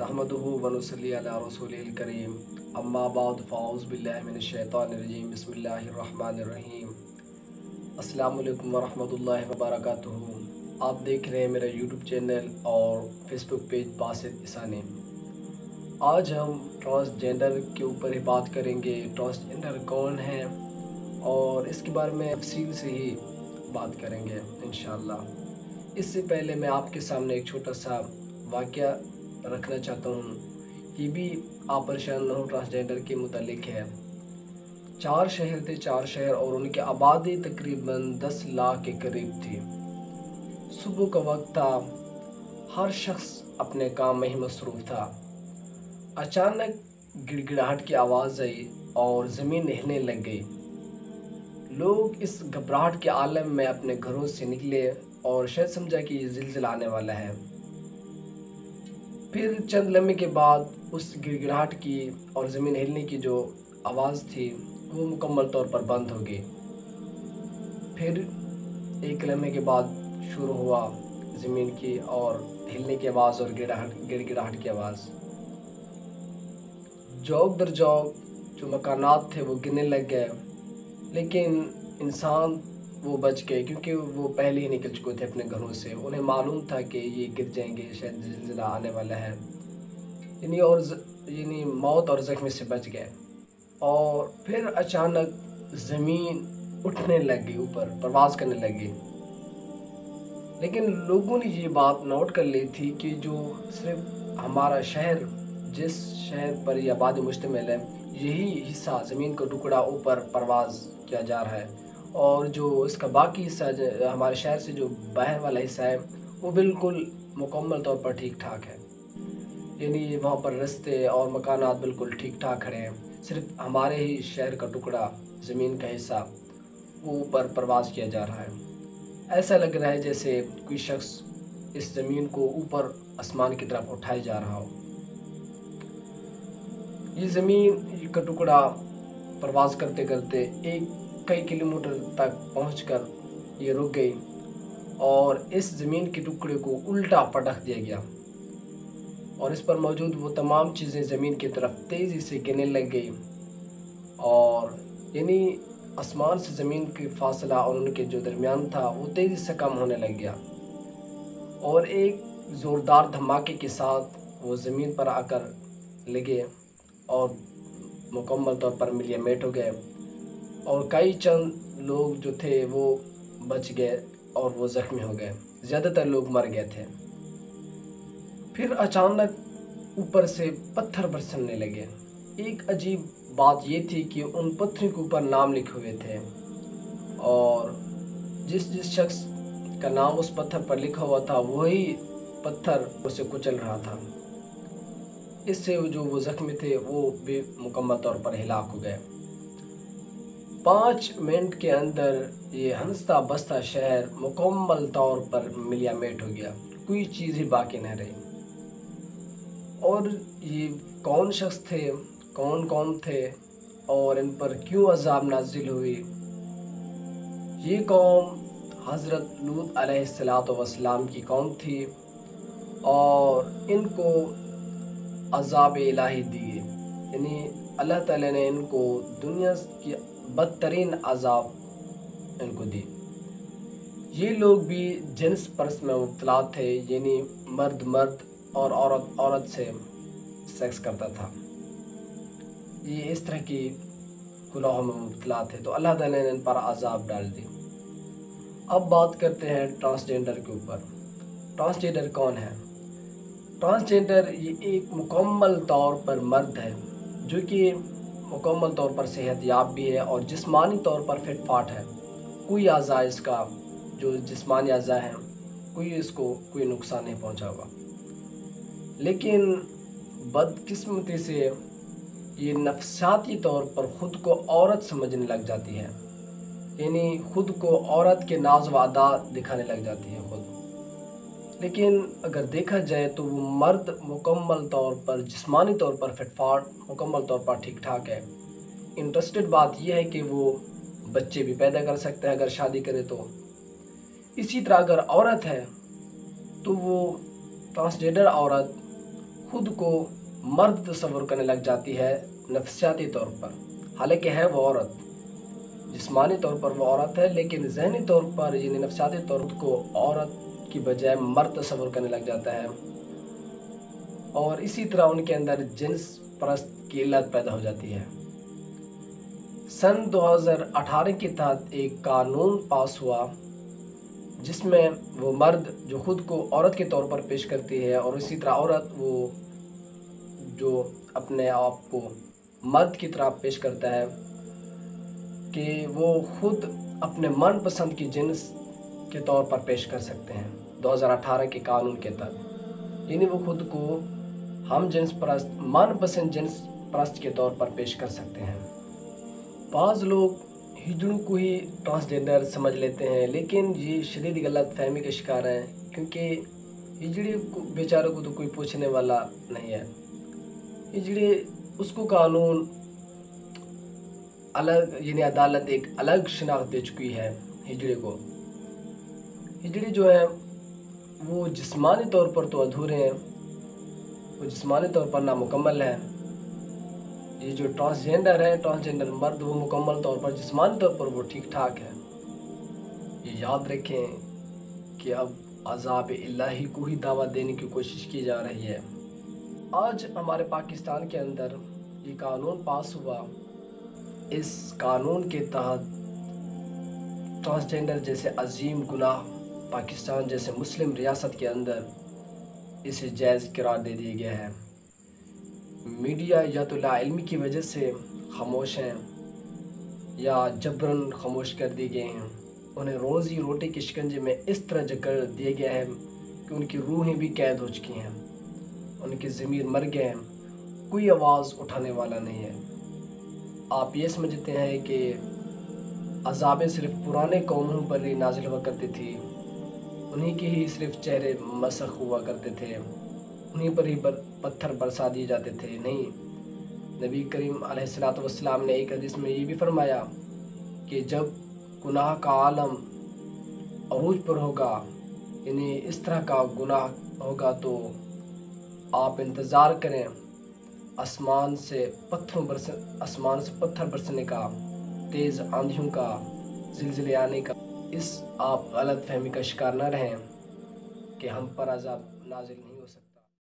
नहमदुहु व नुसल्ली अला रसूलिल करीम अम्मा बाद फ़ाउज़ बिल्लाहि मिनश शैतानिर रजीम बिस्मिल्लाहिर रहमानिर रहीम। अस्सलामु अलैकुम व रहमतुल्लाहि व बरकातुहू। आप देख रहे हैं मेरा यूट्यूब चैनल और फेसबुक पेज बासित इसानी। आज हम ट्रांसजेंडर के ऊपर ही बात करेंगे। ट्रांसजेंडर कौन है और इसके बारे में तफसील से ही बात करेंगे इंशाअल्लाह। इससे पहले मैं आपके सामने एक छोटा सा वाक़या रखना चाहता हूँ। ये भी आप परेशान न हो, ट्रांसजेंडर के मुतालिक है। 4 शहर थे, 4 शहर और उनकी आबादी तकरीबन 10 लाख के करीब थी। सुबह का वक्त था, हर शख्स अपने काम में ही मसरूफ़ था। अचानक गिड़गिड़ाहट की आवाज़ आई और ज़मीन हिलने लग गई। लोग इस घबराहट के आलम में अपने घरों से निकले और शायद समझा कि ये ज़िलज़िला आने वाला है। फिर चंद लम्हे के बाद उस गिड़गिड़ाहट की और ज़मीन हिलने की जो आवाज़ थी वो मुकम्मल तौर पर बंद हो गई। फिर एक लम्हे के बाद शुरू हुआ ज़मीन की और हिलने की आवाज़ और गिड़गिड़ाहट की आवाज़। जौक दर जौक जो मकानात थे वो गिरने लग गए, लेकिन इंसान वो बच गए क्योंकि वो पहले ही निकल चुके थे अपने घरों से। उन्हें मालूम था कि ये गिर जाएंगे, शायद ज़िलज़िला आने वाला है, यानी मौत और ज़ख्म से बच गए। और फिर अचानक ज़मीन उठने लग गई, ऊपर परवाज़ करने लगी। लेकिन लोगों ने ये बात नोट कर ली थी कि जो सिर्फ हमारा शहर, जिस शहर पर यह आबादी मुश्तमिल है, यही हिस्सा ज़मीन का टुकड़ा ऊपर परवाज़ किया जा रहा है और जो इसका बाकी हिस्सा हमारे शहर से जो बाहर वाला हिस्सा है वो बिल्कुल मुकम्मल तौर पर ठीक ठाक है। यानी वहाँ पर रास्ते और मकानात बिल्कुल ठीक ठाक खड़े हैं। सिर्फ हमारे ही शहर का टुकड़ा, ज़मीन का हिस्सा, वो ऊपर परवाज़ किया जा रहा है। ऐसा लग रहा है जैसे कोई शख्स इस ज़मीन को ऊपर आसमान की तरफ उठाए जा रहा हो। ये ज़मीन का टुकड़ा परवाज़ करते करते कई किलोमीटर तक पहुंचकर ये रुक गई और इस ज़मीन के टुकड़े को उल्टा पटक दिया गया और इस पर मौजूद वो तमाम चीज़ें ज़मीन की तरफ तेज़ी से गिरने लग गई और यानी आसमान से ज़मीन की फासला और उनके जो दरमियान था वो तेज़ी से कम होने लग गया और एक ज़ोरदार धमाके के साथ वो ज़मीन पर आकर लगे और मुकम्मल तौर पर मिलियमेट हो गए और कई चंद लोग जो थे वो बच गए और वो ज़ख्मी हो गए। ज़्यादातर लोग मर गए थे। फिर अचानक ऊपर से पत्थर बरसने लगे। एक अजीब बात ये थी कि उन पत्थरों के ऊपर नाम लिखे हुए थे और जिस शख्स का नाम उस पत्थर पर लिखा हुआ था वही पत्थर उसे कुचल रहा था। इससे जो वो ज़ख्मी थे वो भी मुकम्मल तौर पर हिलाक हो गए। 5 मिनट के अंदर ये हंसता बसता शहर मुकम्मल तौर पर मिलियमेट हो गया, कोई चीज़ ही बाकी न रही। और ये कौन शख्स थे, कौन कौन थे और इन पर क्यों अज़ाब नाजिल हुई? ये कौम हज़रत लूत अलैहिस्सलातु वस्सलाम की कौम थी और इनको अज़ाब इलाही दिए, यानी अल्लाह ताला ने इनको दुनिया की बदतरीन अज़ाब इनको दी। ये लोग भी जिन्स परस में मुब्तला थे, यानी मर्द मर्द और औरत औरत से सेक्स करता था। ये इस तरह की गुनाहों में मुब्तला थे, तो अल्लाह ताला ने इन पर अज़ाब डाल दी। अब बात करते हैं ट्रांसजेंडर के ऊपर। ट्रांसजेंडर कौन है? ट्रांसजेंडर ये एक मुकम्मल तौर पर मर्द है जो कि मुकम्मल तौर पर सेहतयाब भी है और जिस्मानी तौर पर फिट फाट है। कोई अज़ा इसका जो जिस्मानी अज़ा है इसको कोई नुकसान नहीं पहुंचा होगा। लेकिन बदकिस्मती से ये नफसियाती तौर पर ख़ुद को औरत समझने लग जाती है, यानी ख़ुद को औरत के नाज व अदा दिखाने लग जाती है ख़ुद। लेकिन अगर देखा जाए तो वो मर्द मुकम्मल तौर पर जिस्मानी तौर पर फिटफाट मुकम्मल तौर पर ठीक ठाक है। इंटरेस्टेड बात यह है कि वो बच्चे भी पैदा कर सकता है अगर शादी करे तो। इसी तरह अगर औरत है तो वो ट्रांसजेंडर औरत खुद को मर्द तस्वर करने लग जाती है नफ्सियाती तौर पर, हालांकि है वो औरत। जिस्मानी तौर पर वो औरत है, लेकिन ज़हनी तौर पर यानी नफ्सियाती तौर को औरत की बजाय मर्द तस्वर करने लग जाता है, और इसी तरह उनके अंदर जिन्स परस्त की लत पैदा हो जाती है। सन 2018 के तहत एक कानून पास हुआ जिसमें वो मर्द जो खुद को औरत के तौर पर पेश करती है, और इसी तरह औरत वो जो अपने आप को मर्द की तरह पेश करता है, कि वो खुद अपने मनपसंद की जिन्स के तौर पर पेश कर सकते हैं 2018 के कानून के तहत। यानी वो खुद को हम जिन्स परस्त, मनपसंद जिन्स परस्त के तौर पर पेश कर सकते हैं। बाज़ लोग हिजड़ों को ही ट्रांसजेंडर समझ लेते हैं, लेकिन ये शदीद गलत फहमी के शिकार हैं, क्योंकि हिजड़े को बेचारों को तो कोई पूछने वाला नहीं है। हिजड़े उसको कानून अलग, यानी अदालत एक अलग शनाख्त दे चुकी है हिजड़े को। हिजड़े जो है वो जिस्मानी तौर पर तो अधूरे हैं, वो जिस्मानी तौर पर नामुकम्मल है। ये जो ट्रांसजेंडर है, ट्रांसजेंडर मर्द, वो मुकम्मल तौर पर जिस्मानी तौर पर वो ठीक ठाक है। ये याद रखें कि अब अज़ाब इलाही को ही दावा देने की कोशिश की जा रही है। आज हमारे पाकिस्तान के अंदर ये कानून पास हुआ। इस कानून के तहत ट्रांसजेंडर जैसे अजीम गुनाह पाकिस्तान जैसे मुस्लिम रियासत के अंदर इसे जायज़ करार दे दिया गया है। मीडिया या तो लाइल्मी की वजह से खामोश हैं या जबरन खामोश कर दिए गए हैं। उन्हें रोज़ी रोटी के शिकंजे में इस तरह जकड़ दिया गया है कि उनकी रूहें भी कैद हो चुकी हैं, उनके ज़मीर मर गए हैं, कोई आवाज़ उठाने वाला नहीं है। आप ये समझते हैं कि अज़ाबें सिर्फ़ पुराने कौमों पर ही नाजिल हुआ करती थी, उन्हीं के ही सिर्फ चेहरे मसख हुआ करते थे, उन्हीं पर ही पत्थर बरसा दिए जाते थे। नहीं, नबी करीम अलैहिस्सलातु वस्सलाम ने एक हदीस में ये भी फरमाया कि जब गुनाह का आलम अरूज पर होगा, यानी इस तरह का गुनाह होगा, तो आप इंतज़ार करें आसमान से पत्थर बरसने का, तेज़ आंधियों का, ज़िलज़िले आने का। इस आप गलत फहमी का शिकार न रहें कि हम पर अज़ाब नाज़िल नहीं